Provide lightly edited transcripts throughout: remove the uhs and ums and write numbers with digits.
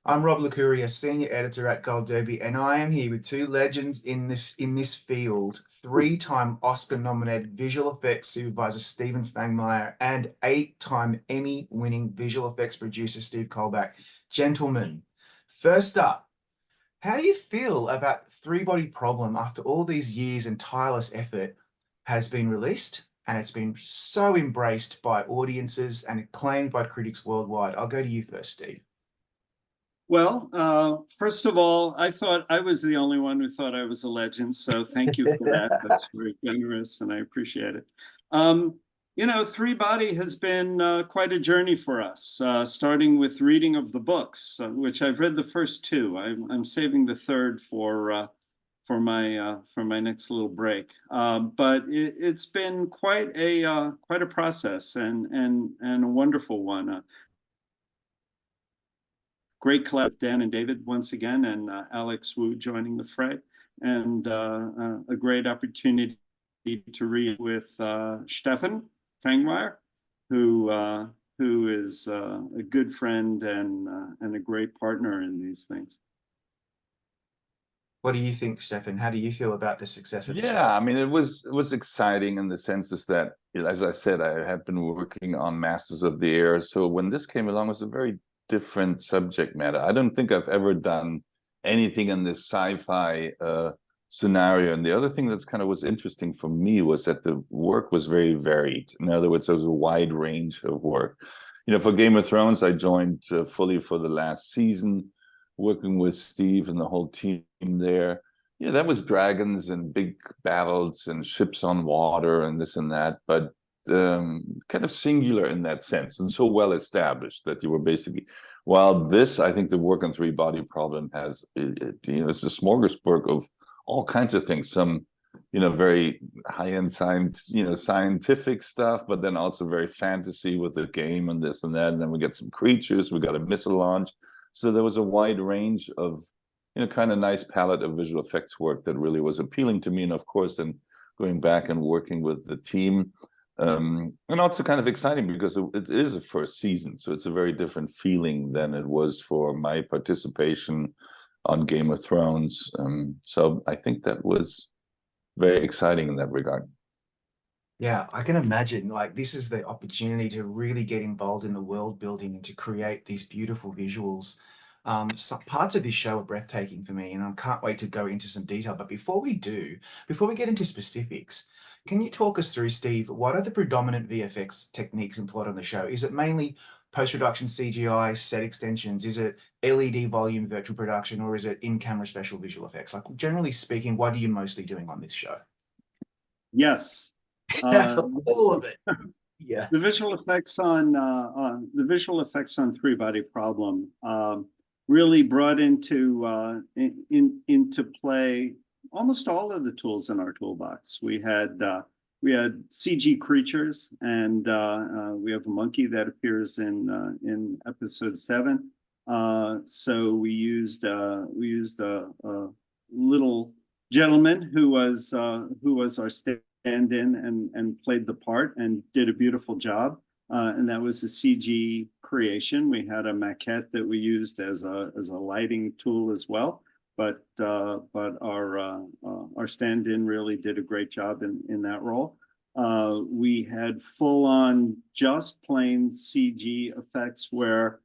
I'm Rob Licuria, senior editor at Gold Derby, and I am here with two legends in this field: three-time Oscar-nominated visual effects supervisor Stefen Fangmeier and eight-time Emmy-winning visual effects producer Steve Kullback. Gentlemen, first up, how do you feel about Three Body Problem after all these years and tireless effort has been released and it's been so embraced by audiences and acclaimed by critics worldwide? I'll go to you first, Steve. Well, first of all, I thought I was the only one who thought I was a legend, so thank you for that. That's very generous, and I appreciate it. Three Body has been quite a journey for us, starting with reading of the books, which I've read the first two. I'm saving the third for my next little break. But it's been quite a process and a wonderful one. Great collab with Dan and David once again, and Alex Wu joining the fray, and a great opportunity to read with Stefen Fangmeier, who is a good friend and a great partner in these things. What do you think, Stefan? How do you feel about the success of the show? Yeah, I mean, it was exciting in the senses that, as I said, I had been working on Masters of the Air. So when this came along, it was a very different subject matter. I don't think I've ever done anything in this sci-fi scenario. And the other thing that's kind of was interesting for me was that the work was very varied. In other words, there was a wide range of work. For Game of Thrones, I joined fully for the last season, working with Steve and the whole team there. Yeah, that was dragons and big battles and ships on water and this and that, but kind of singular in that sense and so well established that you were basically, while this, I think the work on Three Body Problem has, it's a smorgasbord of all kinds of things, some, very high-end scientific stuff, but then also very fantasy with the game and this and that. And then we get some creatures, we got a missile launch. So there was a wide range of, kind of nice palette of visual effects work that really was appealing to me. And of course, then going back and working with the team, and also kind of exciting because it is a first season. So it's a very different feeling than it was for my participation on Game of Thrones. So I think that was very exciting in that regard. Yeah, I can imagine like this is the opportunity to really get involved in the world building and to create these beautiful visuals. Parts of this show are breathtaking for me, and I can't wait to go into some detail. But before we get into specifics, can you talk us through, Steve, what are the predominant VFX techniques employed on the show? Is it mainly post-production CGI, set extensions? Is it LED volume virtual production, or is it in-camera special visual effects? Like generally speaking, what are you mostly doing on this show? Yes. Uh, All of it. Yeah. the visual effects on Three Body Problem really brought into play almost all of the tools in our toolbox. We had CG creatures, and we have a monkey that appears in episode 7. So we used a little gentleman who was our stand-in and played the part and did a beautiful job. And that was a CG creation. We had a maquette that we used as a lighting tool as well. But our stand-in really did a great job in that role. We had full-on just plain CG effects where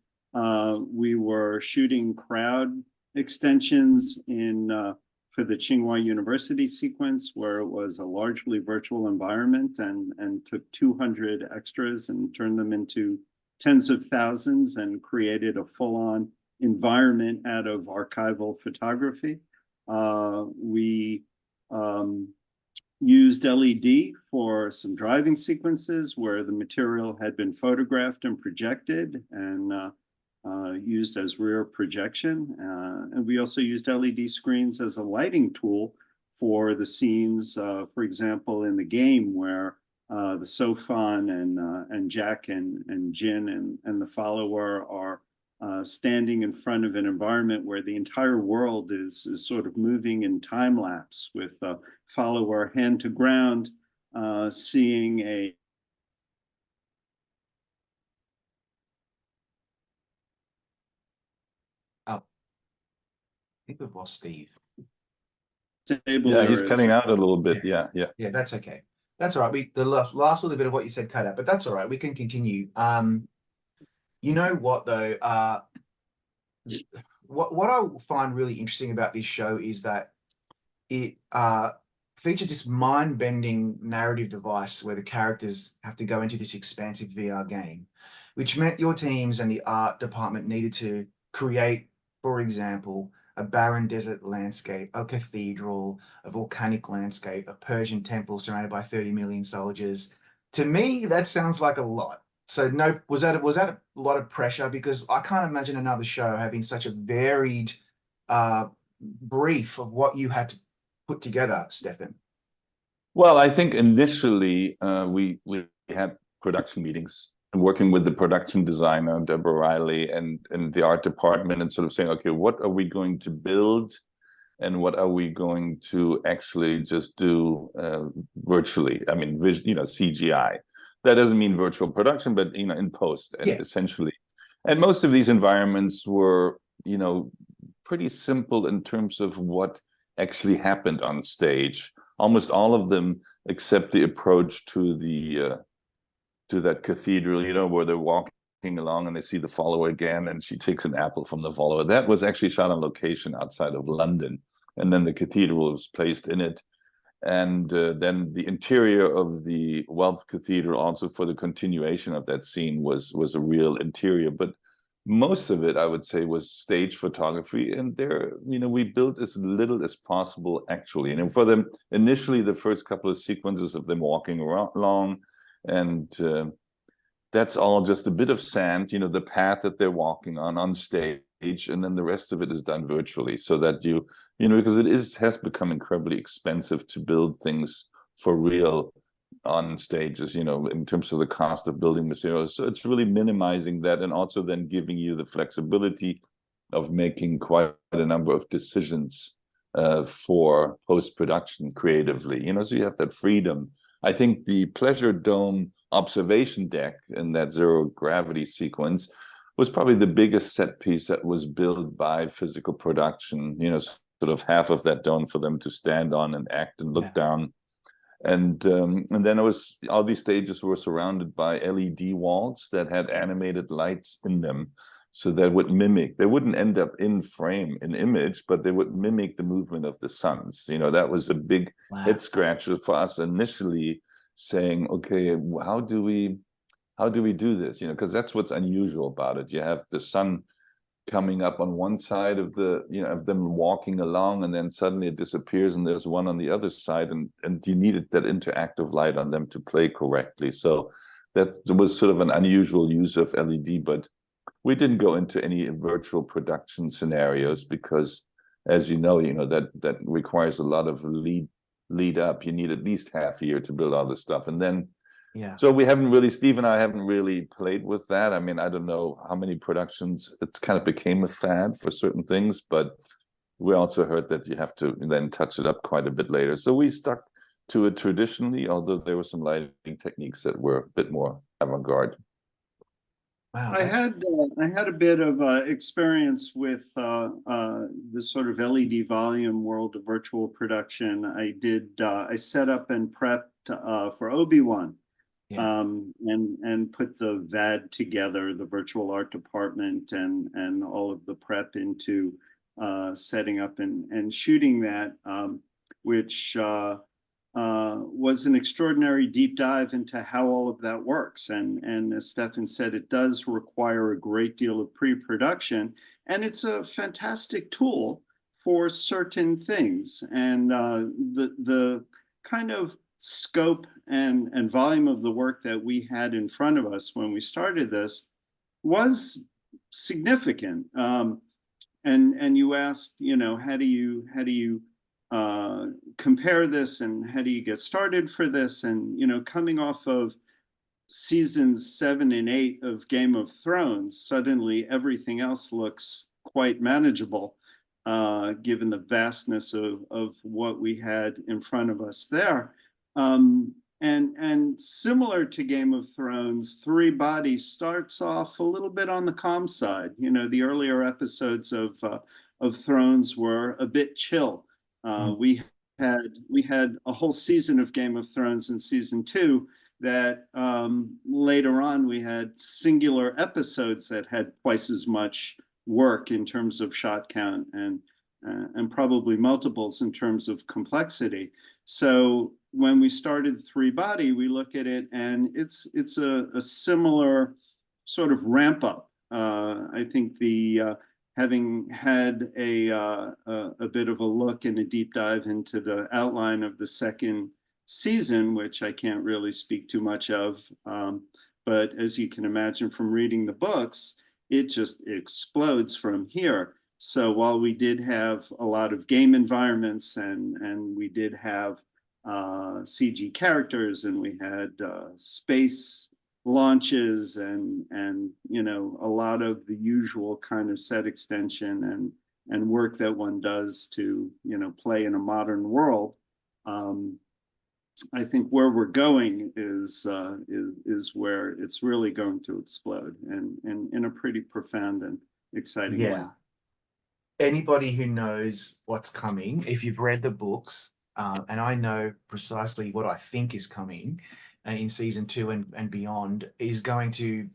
we were shooting crowd extensions for the Tsinghua University sequence, where it was a largely virtual environment, and took 200 extras and turned them into tens of thousands and created a full-on environment out of archival photography. We used LED for some driving sequences where the material had been photographed and projected and used as rear projection. And we also used LED screens as a lighting tool for the scenes, for example, in the game where the Sofan and Jack and Jin and the follower are standing in front of an environment where the entire world is sort of moving in time lapse, with the follower hand to ground, seeing a think we've lost Steve. Table Yeah, he's errors. cutting out a little bit. Yeah, yeah. Yeah, that's okay. That's all right. The last little bit of what you said cut out, but that's all right. We can continue. You know what though? What I find really interesting about this show is that it features this mind-bending narrative device where the characters have to go into this expansive VR game, which meant your teams and the art department needed to create, for example, a barren desert landscape, a cathedral, a volcanic landscape, a Persian temple surrounded by 30 million soldiers. To me, that sounds like a lot. So no, was that a lot of pressure? Because I can't imagine another show having such a varied uh brief of what you had to put together, Stefan. Well, I think initially we had production meetings and working with the production designer, Deborah Riley, and the art department, and sort of saying, okay, what are we going to build, and what are we going to actually just do virtually? I mean, CGI. That doesn't mean virtual production, but in post, and Yeah. essentially. And most of these environments were, pretty simple in terms of what actually happened on stage. Almost all of them, except the approach to the to that cathedral, where they're walking along and they see the follower again, and she takes an apple from the follower. That was actually shot on location outside of London, and then the cathedral was placed in it. And then the interior of the Wealth Cathedral, also for the continuation of that scene, was a real interior. But most of it, I would say, was stage photography, and there, we built as little as possible actually. And for them, initially, the first couple of sequences of them walking along, and that's all just a bit of sand, the path that they're walking on stage, and then the rest of it is done virtually, so that because has become incredibly expensive to build things for real on stages, in terms of the cost of building materials. So it's really minimizing that, and also then giving you the flexibility of making quite a number of decisions for post-production creatively, so you have that freedom. I think the Pleasure Dome observation deck in that zero gravity sequence was probably the biggest set piece that was built by physical production, sort of half of that dome for them to stand on and act and look down. And then all these stages were surrounded by LED walls that had animated lights in them, so that they wouldn't end up in frame in image, but they would mimic the movement of the suns. That was a big head scratcher for us initially, saying, okay, how do we do this? Because that's what's unusual about it. You have the sun coming up on one side of of them walking along, and then suddenly it disappears and there's one on the other side, and you needed that interactive light on them to play correctly. So that was sort of an unusual use of LED, but we didn't go into any virtual production scenarios because, as that requires a lot of lead up. You need at least half a year to build all this stuff, and then so Steve and I haven't really played with that. I mean, I don't know how many productions it's kind of became a fad for certain things, but we also heard that you have to then touch it up quite a bit later. So we stuck to it traditionally, although there were some lighting techniques that were a bit more avant-garde. Wow, I had a bit of experience with the sort of LED volume world of virtual production. I set up and prepped for Obi-Wan. Yeah. And put the VAD together, the virtual art department, and all of the prep into setting up and shooting that, which was an extraordinary deep dive into how all of that works. And as Stefen said, it does require a great deal of pre-production, and it's a fantastic tool for certain things. And the kind of scope and volume of the work that we had in front of us when we started this was significant. And you asked, how do you compare this, and how do you get started for this? And coming off of seasons 7 and 8 of Game of Thrones, suddenly everything else looks quite manageable, given the vastness of what we had in front of us there. And similar to Game of Thrones, Three Bodies starts off a little bit on the calm side. The earlier episodes of of Thrones were a bit chill. We had a whole season of Game of Thrones in season 2 that later on we had singular episodes that had twice as much work in terms of shot count and probably multiples in terms of complexity. So when we started Three Body, we look at it and it's a similar sort of ramp up. I think having had a bit of a look and a deep dive into the outline of the second season, which I can't really speak too much of, but as you can imagine from reading the books, it just explodes from here. So while we did have a lot of game environments and we did have CG characters and we had space launches and you know, a lot of the usual kind of set extension and work that one does to, you know, play in a modern world, I think where we're going is where it's really going to explode and in a pretty profound and exciting way. Anybody who knows what's coming, if you've read the books, and I know precisely what I think is coming in season 2 and beyond, is going to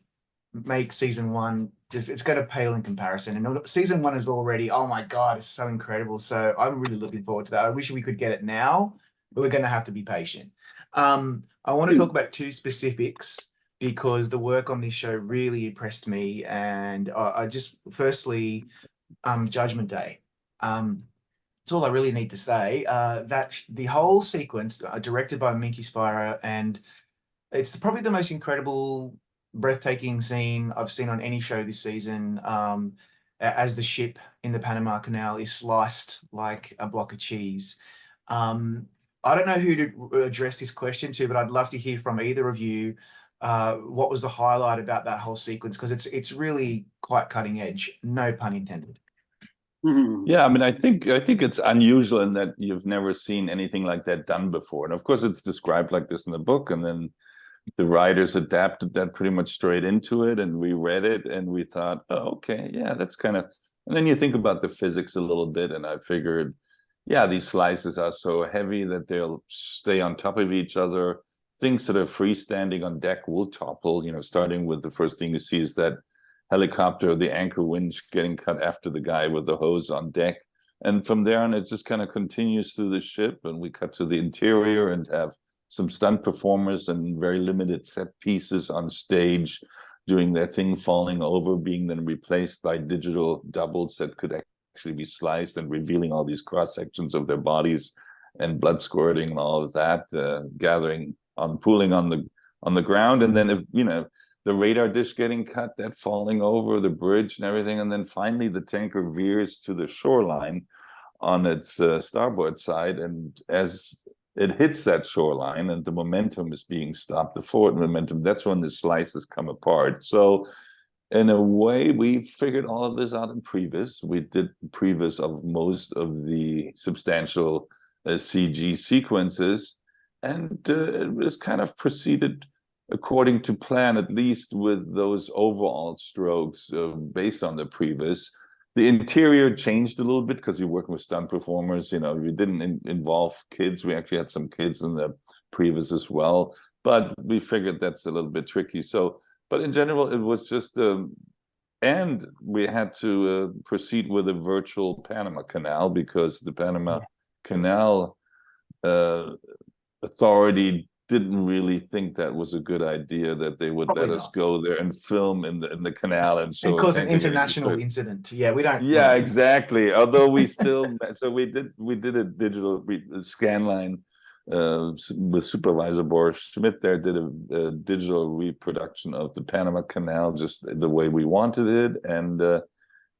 make season 1 just, it's going to pale in comparison. And season 1 is already, oh my God, it's so incredible. So I'm really looking forward to that. I wish we could get it now, but we're going to have to be patient. I want to talk about 2 specifics because the work on this show really impressed me. And I just, firstly, Judgment Day. That's all I really need to say. That the whole sequence, directed by Minky Spira, and it's probably the most incredible, breathtaking scene I've seen on any show this season. As the ship in the Panama Canal is sliced like a block of cheese. I don't know who to address this question to, but I'd love to hear from either of you. What was the highlight about that whole sequence? Because it's really quite cutting edge, no pun intended. Yeah, I mean, I think it's unusual in that you've never seen anything like that done before. And of course, it's described like this in the book, and then the writers adapted that pretty much straight into it, and we read it, and we thought, oh, okay, yeah, that's kind of. And then you think about the physics a little bit, and I figured, yeah, these slices are so heavy that they'll stay on top of each other. Things that are freestanding on deck will topple. You know, starting with the first thing you see is that helicopter, the anchor winch getting cut after the guy with the hose on deck. And from there on, it just kind of continues through the ship, and we cut to the interior and have some stunt performers and very limited set pieces on stage doing their thing, falling over, being then replaced by digital doubles that could actually be sliced and revealing all these cross sections of their bodies and blood squirting and all of that, pooling on the ground. And then, if you know, the radar dish getting cut, that falling over the bridge and everything. And then finally the tanker veers to the shoreline on its starboard side. And as it hits that shoreline and the momentum is being stopped, the forward momentum, that's when the slices come apart. So in a way, we figured all of this out in previs. We did previs of most of the substantial CG sequences. And it was kind of proceeded according to plan, at least with those overall strokes based on the previs. The interior changed a little bit because you're working with stunt performers. You know, you didn't involve kids. We actually had some kids in the previs as well, but we figured that's a little bit tricky. So, but in general, it was just, and we had to proceed with a virtual Panama Canal because the Panama Canal Authority didn't really think that was a good idea, that they would let us go there and film in the canal and show cause an international incident. Yeah, we don't. Yeah, exactly. Although we still, so we did a digital scan line with Supervisor Boris Schmidt. There did a digital reproduction of the Panama Canal just the way we wanted it, and it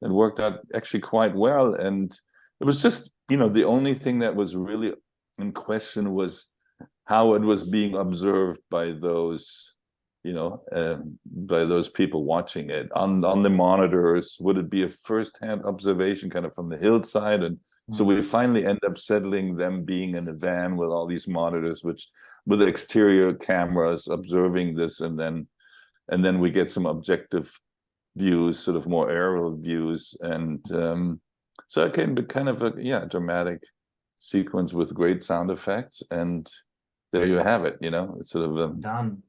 worked out actually quite well. And it was just, you know, the only thing that was really in question was how it was being observed by those, you know, by those people watching it on the monitors. Would it be a first-hand observation kind of from the hillside? And so we finally end up settling them being in a van with all these monitors, which with exterior cameras observing this, and then we get some objective views, sort of more aerial views. And So it can be kind of a dramatic sequence with great sound effects, and there you have it. It's sort of Done.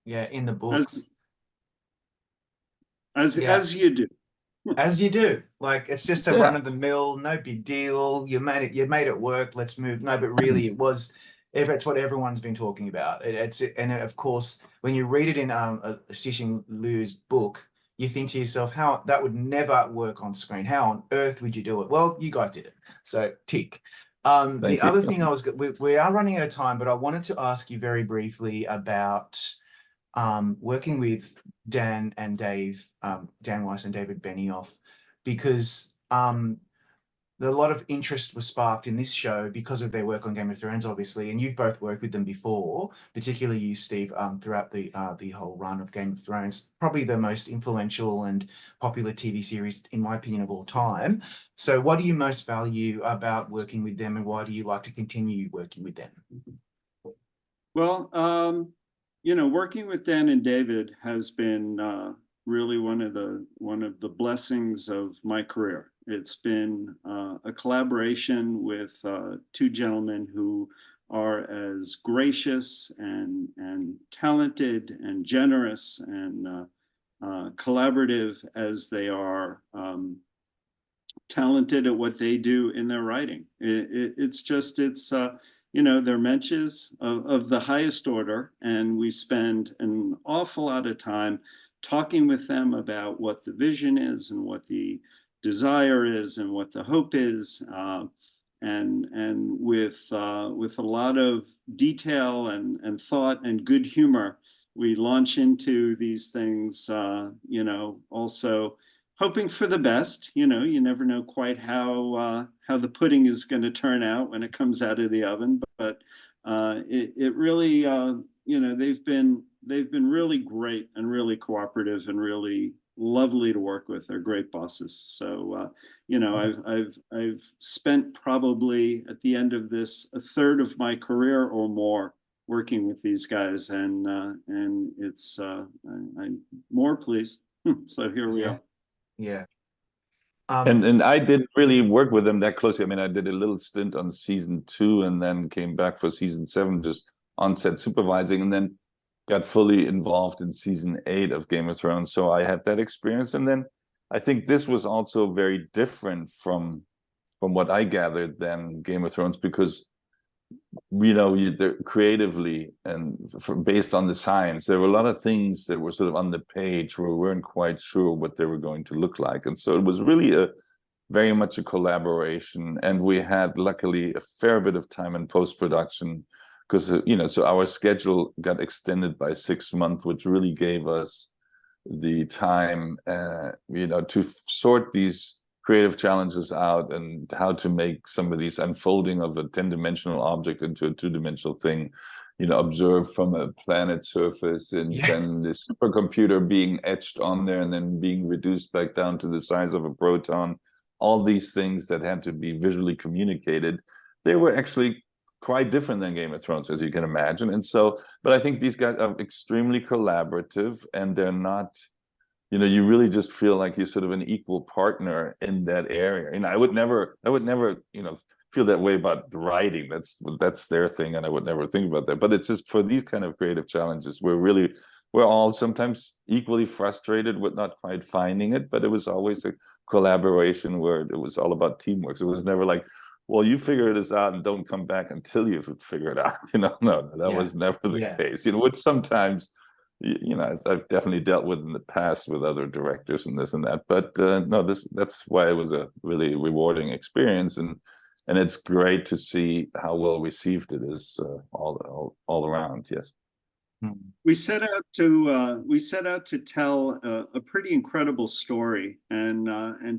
Yeah, in the As books. Yeah, as you do. as you do. Like it's just a run yeah. of the mill, no big deal. You made it work. Let's move. No, but really, it was. If it's what everyone's been talking about, and of course, when you read it in Xixing Liu's book, you think to yourself, how that would never work on screen. How on earth would you do it? Well, you guys did it. So tick. The Thank you. other thing we are running out of time, but I wanted to ask you very briefly about working with Dan and Dave, Dan Weiss and David Benioff, because a lot of interest was sparked in this show because of their work on Game of Thrones, obviously, and you've both worked with them before, particularly you, Steve, throughout the whole run of Game of Thrones, probably the most influential and popular TV series, in my opinion, of all time. So what do you most value about working with them, and why do you like to continue working with them? Well, working with Dan and David has been really one of the blessings of my career. It's been a collaboration with two gentlemen who are as gracious and talented and generous and collaborative as they are talented at what they do in their writing. They're mensches of the highest order, and we spend an awful lot of time talking with them about what the vision is and what the desire is and what the hope is, and with a lot of detail and thought and good humor, we launch into these things. Also hoping for the best. You never know quite how the pudding is going to turn out when it comes out of the oven, but it really, they've been really great and really cooperative and really lovely to work with. They're great bosses. So I've spent probably at the end of this a third of my career or more working with these guys, and it's I'm more, please. So here we are. Yeah. And I didn't really work with them that closely. I mean, I did a little stint on season 2 and then came back for season 7, just on set supervising, and then got fully involved in season 8 of Game of Thrones. So I had that experience. And then I think this was also very different from what I gathered than Game of Thrones, because creatively and based on the science, there were a lot of things that were sort of on the page where we weren't quite sure what they were going to look like. And so it was really very much a collaboration. And we had, luckily, a fair bit of time in post-production because, so our schedule got extended by 6 months, which really gave us the time, to sort these creative challenges out and how to make some of these unfolding of a 10-dimensional object into a 2-dimensional thing, observed from a planet surface, and then the supercomputer being etched on there and then being reduced back down to the size of a proton. All these things that had to be visually communicated, they were actually quite different than Game of Thrones, as you can imagine. And so, but I think these guys are extremely collaborative, and they're not, you really just feel like you're sort of an equal partner in that area. I would never, feel that way about writing. That's their thing, and I would never think about that. But it's just for these kind of creative challenges, we're all sometimes equally frustrated with not quite finding it, but it was always a collaboration where it was all about teamwork. So it was never like, well, you figure this out and don't come back until you figure it out. No, that was never the case. Which sometimes, I've definitely dealt with in the past with other directors and this and that. But no, that's why it was a really rewarding experience, and it's great to see how well received it is all around. Yes. We set out to tell a pretty incredible story, and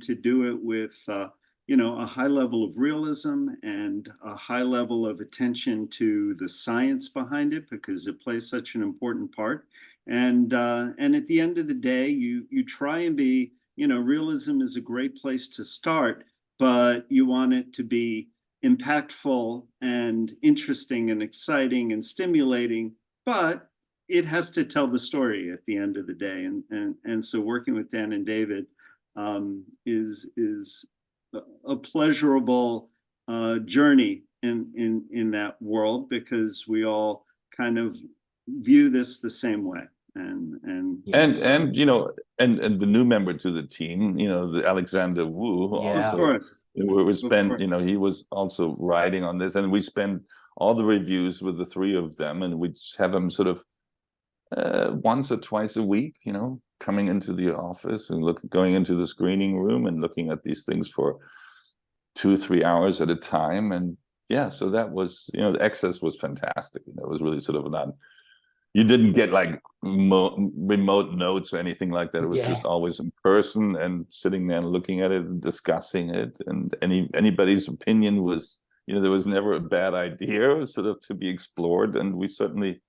to do it with a high level of realism and a high level of attention to the science behind it, because it plays such an important part. And at the end of the day, you try and be, realism is a great place to start, but you want it to be impactful and interesting and exciting and stimulating, but it has to tell the story at the end of the day. And so working with Dan and David is a pleasurable journey in that world, because we all kind of view this the same way. And Yes. and you know, and the new member to the team, you know, the Alexander Wu, who Yeah. of also course, we spent, course. you know, he was also writing on this, and we spent all the reviews with the three of them, and we just have them sort of once or twice a week, you know, coming into the office and going into the screening room and looking at these things for 2 or 3 hours at a time. And yeah, so that was, you know, the access was fantastic. That was really sort of not, you didn't get like remote notes or anything like that. It was just always in person and sitting there and looking at it and discussing it. And anybody's opinion was, you know, there was never a bad idea sort of to be explored. And we certainly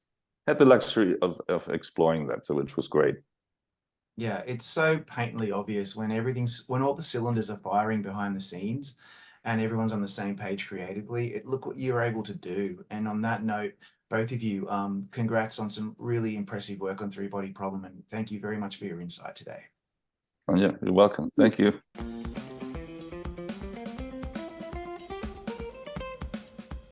had the luxury of exploring that, so which was great. Yeah, it's so patently obvious when when all the cylinders are firing behind the scenes and everyone's on the same page creatively. Look what you're able to do. And on that note, both of you, congrats on some really impressive work on Three Body Problem, and thank you very much for your insight today. Oh, yeah, you're welcome. Thank you.